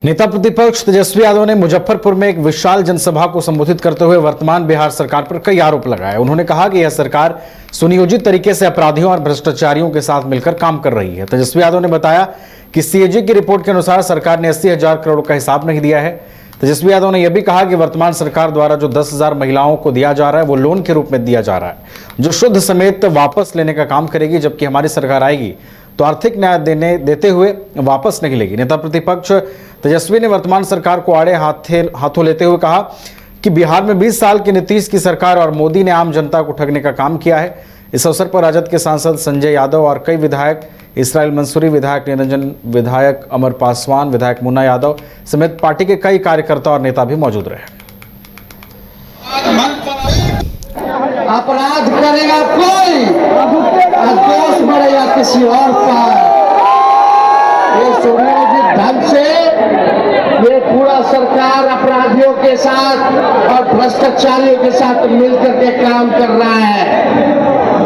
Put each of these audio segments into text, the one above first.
नेता प्रतिपक्ष तेजस्वी यादव ने मुजफ्फरपुर में एक विशाल जनसभा को संबोधित करते हुए वर्तमान बिहार सरकार पर कई आरोप लगाए। उन्होंने कहा कि यह सरकार सुनियोजित तरीके से अपराधियों और भ्रष्टाचारियों के साथ मिलकर काम कर रही है। तेजस्वी यादव ने बताया कि सीएजी की रिपोर्ट के अनुसार सरकार ने 80,000 करोड़ का हिसाब नहीं दिया है। तेजस्वी यादव ने यह भी कहा कि वर्तमान सरकार द्वारा जो 10,000 महिलाओं को दिया जा रहा है वो लोन के रूप में दिया जा रहा है, जो शुद्ध समेत वापस लेने का काम करेगी, जबकि हमारी सरकार आएगी तो आर्थिक न्याय देते हुए वापस नहीं लेगी। नेता प्रतिपक्ष तेजस्वी ने वर्तमान सरकार को आड़े हाथों लेते हुए कहा कि बिहार में 20 साल की नीतीश की सरकार और मोदी ने आम जनता को ठगने का काम किया है। इस अवसर पर राजद के सांसद संजय यादव और कई विधायक, इसराइल मंसूरी, विधायक निरंजन, विधायक अमर पासवान, विधायक मुन्ना यादव समेत पार्टी के कई कार्यकर्ता और नेता भी मौजूद रहे। अपराध करेगा कोई, दोष बढ़ेगा किसी और पर। ये सुनियोजित ढंग से ये पूरा सरकार अपराधियों के साथ और भ्रष्टाचारियों के साथ मिलकर के काम कर रहा है।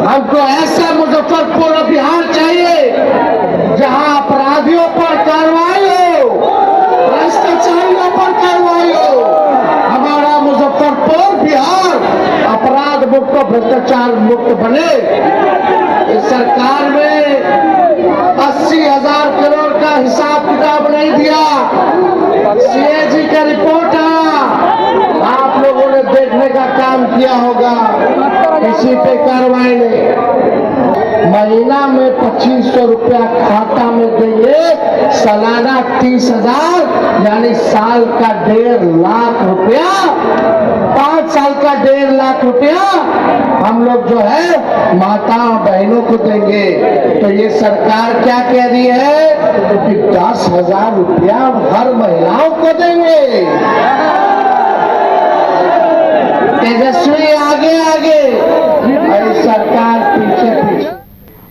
हमको ऐसा मुजफ्फरपुर और बिहार चाहिए जहां अपराधियों पर कार्रवाई हो, भ्रष्टाचारियों पर कार्रवाई हो। हमारा मुजफ्फरपुर बिहार अपराध मुक्त, भ्रष्टाचार मुक्त बने। इस सरकार में 80,000 करोड़ का हिसाब किताब नहीं दिया। सीएजी का रिपोर्ट आप लोगों ने देखने का काम किया होगा, किसी पे कार्रवाई नहीं। महीना में 2,500 रुपया खाता में देंगे, सालाना 30,000, यानी साल का 1.5 लाख रुपया, 5 साल का 1.5 लाख रुपया हम लोग जो है माता बहनों को देंगे। तो ये सरकार क्या कह रही है कि 10,000 रुपया हर महिलाओं को देंगे। तेजस्वी आगे आगे और सरकार पीछे पीछे।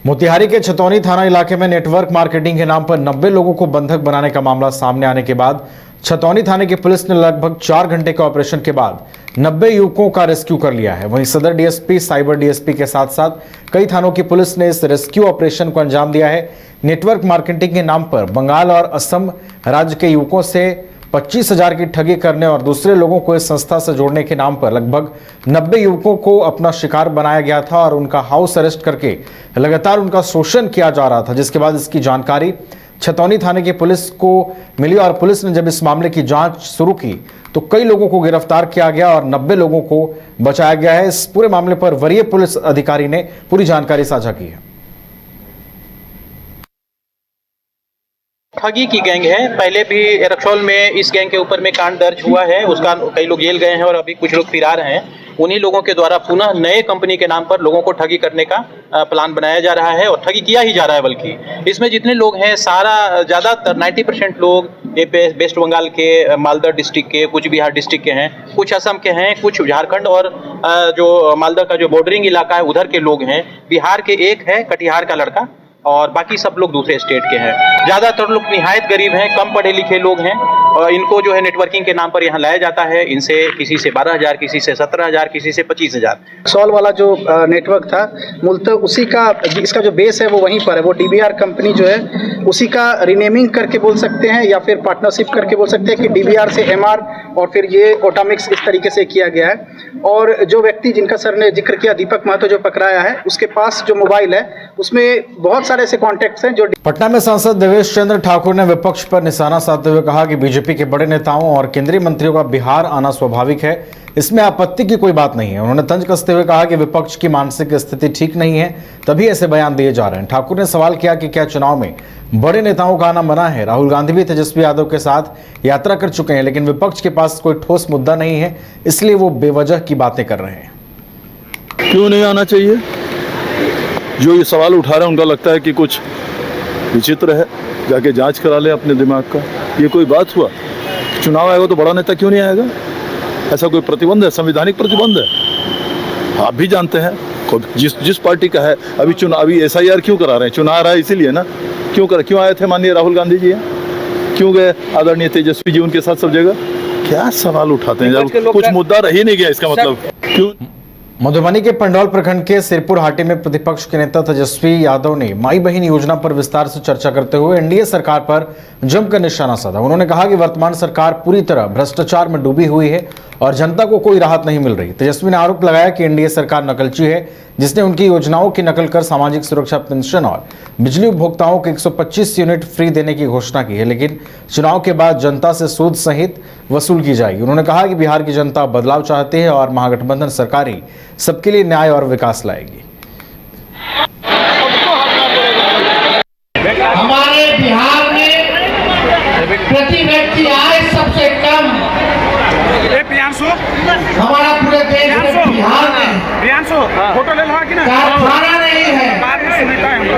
मोतिहारी के छतौनी थाना इलाके में नेटवर्क मार्केटिंग के नाम पर 90 लोगों को बंधक बनाने का मामला सामने आने के बाद छतौनी थाने की पुलिस ने लगभग 4 घंटे के ऑपरेशन के बाद 90 युवकों का रेस्क्यू कर लिया है। वहीं सदर डीएसपी, साइबर डीएसपी के साथ साथ कई थानों की पुलिस ने इस रेस्क्यू ऑपरेशन को अंजाम दिया है। नेटवर्क मार्केटिंग के नाम पर बंगाल और असम राज्य के युवकों से 25,000 की ठगी करने और दूसरे लोगों को इस संस्था से जोड़ने के नाम पर लगभग 90 युवकों को अपना शिकार बनाया गया था और उनका हाउस अरेस्ट करके लगातार उनका शोषण किया जा रहा था। जिसके बाद इसकी जानकारी छतौनी थाने की पुलिस को मिली और पुलिस ने जब इस मामले की जांच शुरू की तो कई लोगों को गिरफ्तार किया गया और 90 लोगों को बचाया गया है। इस पूरे मामले पर वरीय पुलिस अधिकारी ने पूरी जानकारी साझा की है। ठगी की गैंग है। पहले भी रक्सौल में इस गैंग के ऊपर में कांड दर्ज हुआ है, उसका कई लोग जेल गए हैं और अभी कुछ लोग फरार हैं। उन्हीं लोगों के द्वारा पुनः नए कंपनी के नाम पर लोगों को ठगी करने का प्लान बनाया जा रहा है और ठगी किया ही जा रहा है। बल्कि इसमें जितने लोग हैं सारा ज़्यादातर 90% लोग ये वेस्ट बंगाल के, मालदा डिस्ट्रिक्ट के, कुछ बिहार डिस्ट्रिक्ट के हैं, कुछ असम के हैं, कुछ झारखंड और जो मालदा का जो बॉर्डरिंग इलाका है उधर के लोग हैं। बिहार के एक है कटिहार का लड़का और बाकी सब लोग दूसरे स्टेट के हैं। ज़्यादातर लोग निहायत गरीब हैं, कम पढ़े लिखे लोग हैं और इनको जो है नेटवर्किंग के नाम पर यहाँ लाया जाता है। इनसे किसी से 12,000, किसी से 17,000, किसी से 25,000। सॉल वाला जो नेटवर्क था मूलतः उसी का, इसका जो बेस है वो वहीं पर है। वो डीबीआर कंपनी जो है उसी का रीनेमिंग करके बोल सकते हैं या फिर पार्टनरशिप करके बोल सकते हैं कि डीबीआर से एमआर और फिर ये ओटामिक्स इस तरीके से किया गया है। और जो व्यक्ति जिनका सर ने जिक्र किया, दीपक महतो, जो पकड़ाया है, उसके पास जो मोबाइल है उसमें बहुत सारे ऐसे कॉन्टैक्ट्स हैं जो। पटना में सांसद देवेश चंद्र ठाकुर ने विपक्ष पर निशाना साधते हुए कहा कि बीजेपी के बड़े नेताओं और केंद्रीय मंत्रियों का बिहार आना स्वाभाविक है, इसमें आपत्ति की कोई बात नहीं है। उन्होंने तंज कसते हुए कहा कि विपक्ष की मानसिक स्थिति ठीक नहीं है, तभी ऐसे बयान दिए जा रहे हैं। ठाकुर ने सवाल किया कि क्या चुनाव में बड़े नेताओं का आना मना है? राहुल गांधी भी तेजस्वी यादव के साथ यात्रा कर चुके हैं, लेकिन विपक्ष के पास कोई ठोस मुद्दा नहीं है, इसलिए वो बेवजह की बातें कर रहे हैं। क्यों नहीं आना चाहिए? जो ये सवाल उठा रहे हैं उनका लगता है कि कुछ विचित्र है, जाके जांच करा ले अपने दिमाग का। ये कोई बात हुआ? चुनाव आएगा तो बड़ा नेता क्यों नहीं आएगा? ऐसा कोई प्रतिबंध है? संवैधानिक प्रतिबंध है। आप भी जानते हैं जिस पार्टी का है। अभी SIR क्यों करा रहे हैं? चुनाव आ रहा है इसीलिए ना। क्यों आए थे माननीय राहुल गांधी जी? क्यों गए आदरणीय तेजस्वी जी उनके साथ सब जगह? क्या सवाल उठाते हैं जब कुछ मुद्दा रह ही नहीं गया? इसका मतलब क्यों? मधुबनी के पंडौल प्रखंड के सिरपुर हाटी में प्रतिपक्ष के नेता तेजस्वी यादव ने माई बहन योजना पर विस्तार से चर्चा करते हुए एनडीए सरकार पर जमकर निशाना साधा। उन्होंने कहा कि वर्तमान सरकार पूरी तरह भ्रष्टाचार में डूबी हुई है और जनता को कोई राहत नहीं मिल रही। तेजस्वी ने आरोप लगाया कि एनडीए सरकार नकलची है, जिसने उनकी योजनाओं की नकल कर सामाजिक सुरक्षा पेंशन और बिजली उपभोक्ताओं को 125 यूनिट फ्री देने की घोषणा की है, लेकिन चुनाव के बाद जनता से सूद सहित वसूल की जाएगी। उन्होंने कहा कि बिहार की जनता बदलाव चाहती है और महागठबंधन सरकार ही सबके लिए न्याय और विकास लाएगी। हमारे बिहार में प्रति व्यक्ति आय सबसे कम हमारा पूरे देश में बिहार में कारखाना नहीं है,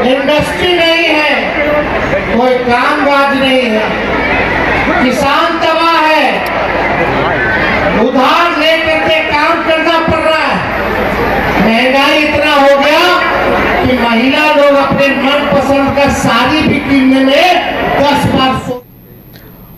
इंडस्ट्री नहीं है, कोई कामकाज नहीं है, किसान तबाह है, उधार लेकर के काम करना पड़ रहा है, महंगाई इतना हो गया कि महिला लोग अपने मनपसंद का साड़ी भी किनने में 10-1200।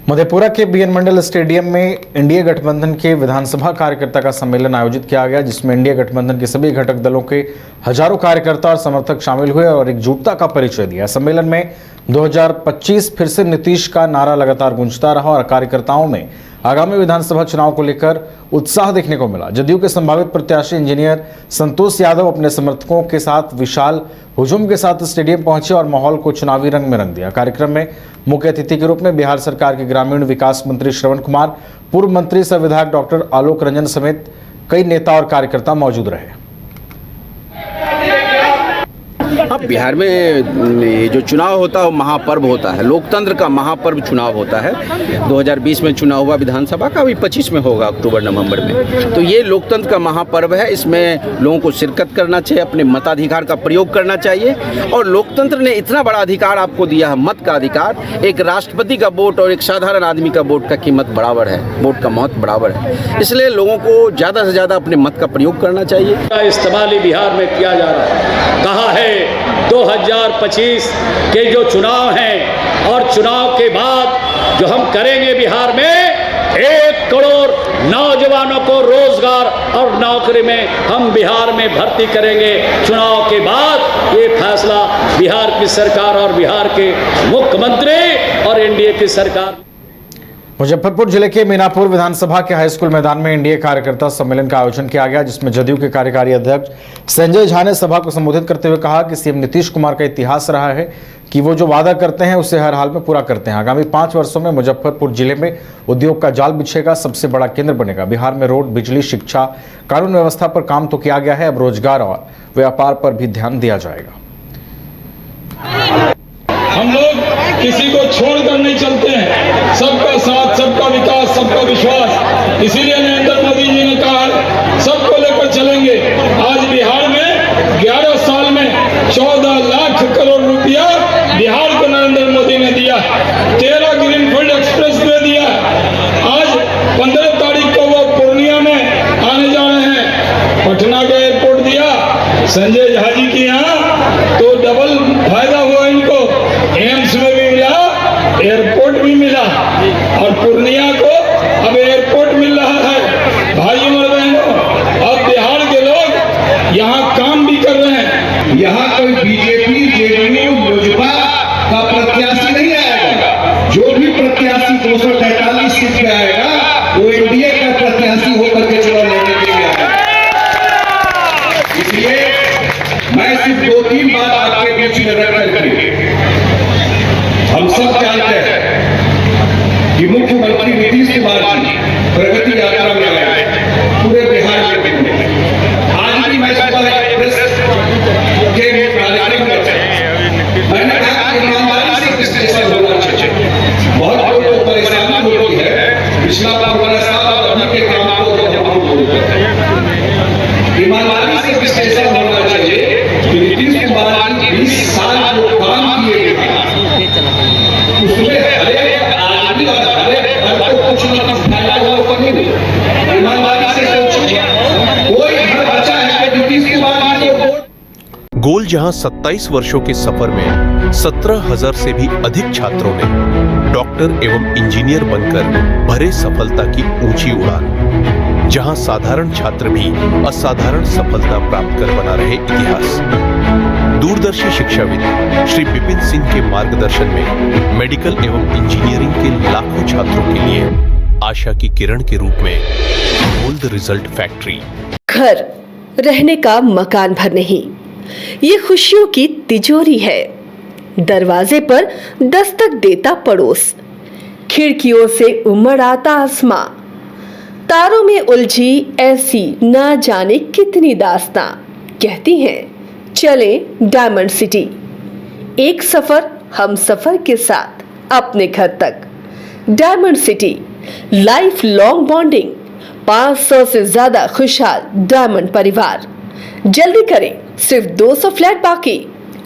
मधेपुरा के बीएन मंडल स्टेडियम में एनडीए गठबंधन के विधानसभा कार्यकर्ता का सम्मेलन आयोजित किया गया, जिसमें एनडीए गठबंधन के सभी घटक दलों के हजारों कार्यकर्ता और समर्थक शामिल हुए और एकजुटता का परिचय दिया। सम्मेलन में 2025 फिर से नीतीश का नारा लगातार गूंजता रहा और कार्यकर्ताओं में आगामी विधानसभा चुनाव को लेकर उत्साह देखने को मिला। जदयू के संभावित प्रत्याशी इंजीनियर संतोष यादव अपने समर्थकों के साथ विशाल हुजूम के साथ स्टेडियम पहुंचे और माहौल को चुनावी रंग में रंग दिया। कार्यक्रम में मुख्य अतिथि के रूप में बिहार सरकार के ग्रामीण विकास मंत्री श्रवण कुमार, पूर्व मंत्री सह विधायक डॉक्टर आलोक रंजन समेत कई नेता और कार्यकर्ता मौजूद रहे। अब बिहार में ये जो चुनाव होता है वो महापर्व होता है, लोकतंत्र का महापर्व चुनाव होता है। 2020 में चुनाव हुआ विधानसभा का, अभी 25 में होगा अक्टूबर-नवंबर में। तो ये लोकतंत्र का महापर्व है, इसमें लोगों को शिरकत करना चाहिए, अपने मताधिकार का प्रयोग करना चाहिए। और लोकतंत्र ने इतना बड़ा अधिकार आपको दिया है, मत का अधिकार। एक राष्ट्रपति का वोट और एक साधारण आदमी का वोट का कीमत बराबर है, वोट का महत्व बराबर है। इसलिए लोगों को ज़्यादा से ज़्यादा अपने मत का प्रयोग करना चाहिए। इस्तेमाल बिहार में किया जा रहा है। कहा है 2025 के जो चुनाव हैं और चुनाव के बाद जो हम करेंगे बिहार में 1 करोड़ नौजवानों को रोजगार और नौकरी में हम बिहार में भर्ती करेंगे। चुनाव के बाद ये फैसला बिहार की सरकार और बिहार के मुख्यमंत्री और एनडीए की सरकार। मुजफ्फरपुर जिले के मीनापुर विधानसभा के हाई स्कूल मैदान में एनडीए कार्यकर्ता सम्मेलन का आयोजन किया गया, जिसमें जदयू के कार्यकारी अध्यक्ष संजय झा ने सभा को संबोधित करते हुए कहा कि सीएम नीतीश कुमार का इतिहास रहा है कि वो जो वादा करते हैं उसे हर हाल में पूरा करते हैं। आगामी 5 वर्षों में मुजफ्फरपुर जिले में उद्योग का जाल बिछेगा, सबसे बड़ा केंद्र बनेगा। बिहार में रोड, बिजली, शिक्षा, कानून व्यवस्था पर काम तो किया गया है, अब रोजगार और व्यापार पर भी ध्यान दिया जाएगा। हम लोग किसी को छोड़कर नहीं चलते हैं, सबका साथ, सबका विकास, सबका विश्वास। इसीलिए नरेंद्र मोदी जी ने कहा सबको लेकर चलेंगे। आज बिहार में 11 साल में 14 लाख करोड़ रुपया बिहार को नरेंद्र मोदी ने दिया। 13 ग्रीनफील्ड एक्सप्रेस वे दिया। आज 15 तारीख को वो पूर्णिया में आने जा रहे हैं। पटना का एयरपोर्ट दिया संजय झा जी के यहाँ, तो डबल फायदा हुआ इनको। एम्स में भी मिला, एयरपोर्ट भी मिला और पूर्णिया को अब एयरपोर्ट मिल रहा है। भाइयों और बहनों, अब बिहार के लोग यहाँ काम भी कर रहे हैं। यहाँ कोई बीजेपी, जेडीयू, लोजपा का प्रत्याशी नहीं आएगा। जो भी प्रत्याशी 243 सीट पे आएगा वो एनडीए का प्रत्याशी होकर के चुनाव लड़ने के लिए आएगा। इसलिए मैं सिर्फ 2-3 बात आपके बीच में रख करके, हम सब जानते हैं कि मुख्यमंत्री नीतीश केवल जहां 27 वर्षों के सफर में 17,000 से भी अधिक छात्रों ने डॉक्टर एवं इंजीनियर बनकर भरे सफलता की ऊंची उड़ान, जहां साधारण छात्र भी असाधारण सफलता प्राप्त कर बना रहे इतिहास। दूरदर्शी शिक्षाविद श्री विपिन सिंह के मार्गदर्शन में मेडिकल एवं इंजीनियरिंग के लाखों छात्रों के लिए आशा की किरण के रूप में गोल्ड रिजल्ट फैक्ट्री। घर रहने का मकान भर नहीं, ये खुशियों की तिजोरी है। दरवाजे पर दस्तक देता पड़ोस, खिड़कियों से उमड़ आता आसमां, तारों में उलझी ऐसी ना जाने कितनी दास्तां। कहती हैं चले डायमंड सिटी, एक सफर हम सफर के साथ अपने घर तक। Diamond city, life long bonding, 500 से ज्यादा खुशहाल डायमंड परिवार। जल्दी करें, सिर्फ 200 फ्लैट बाकी।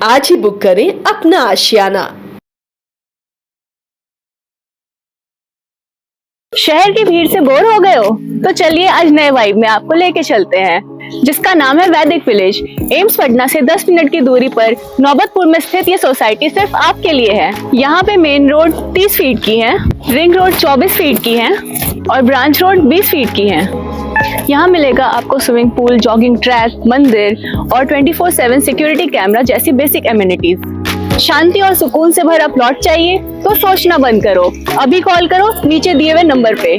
आज ही बुक करें अपना आशियाना। शहर की भीड़ से बोर हो गए हो? तो चलिए आज नए वाइब में आपको लेके चलते हैं, जिसका नाम है वैदिक विलेज। एम्स पटना से 10 मिनट की दूरी पर नौबतपुर में स्थित ये सोसाइटी सिर्फ आपके लिए है। यहाँ पे मेन रोड 30 फीट की है, रिंग रोड 24 फीट की है और ब्रांच रोड 20 फीट की है। यहाँ मिलेगा आपको स्विमिंग पूल, जॉगिंग ट्रैक, मंदिर और 24/7 सिक्योरिटी कैमरा जैसी बेसिक एमिनिटीज। शांति और सुकून से भरा प्लॉट चाहिए तो सोचना बंद करो, अभी कॉल करो नीचे दिए हुए नंबर पे।